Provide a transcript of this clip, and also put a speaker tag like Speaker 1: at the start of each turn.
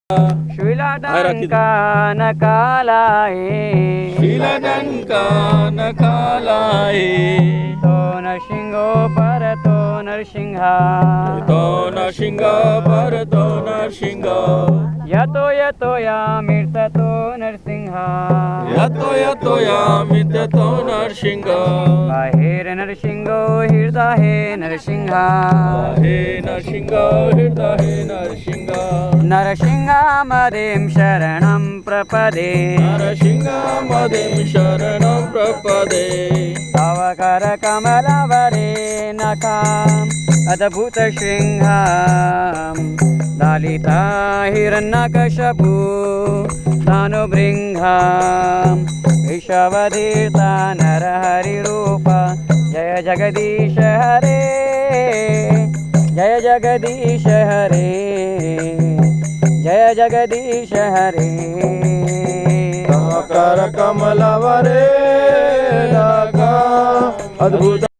Speaker 1: शिलाडंका नकालाए तो नरसिंहो पर तो नरसिंहा यतो यतो या मिर्त तो नरसिंहा बाहेर नरसिंहो हृदय नरसिंहा नरसिंहामदिं शरणं प्रपदे तव करकमलवरे नखाम् अद्भुत शृङ्गां दलिता हिरण्यकशपु तनुभृङ्गां विश्ववधीर्ता नरहरिरूप जय जगदीश हरे जय जगदीश हरे जय जगदीश हरे
Speaker 2: कर कमलवरे अद्भुत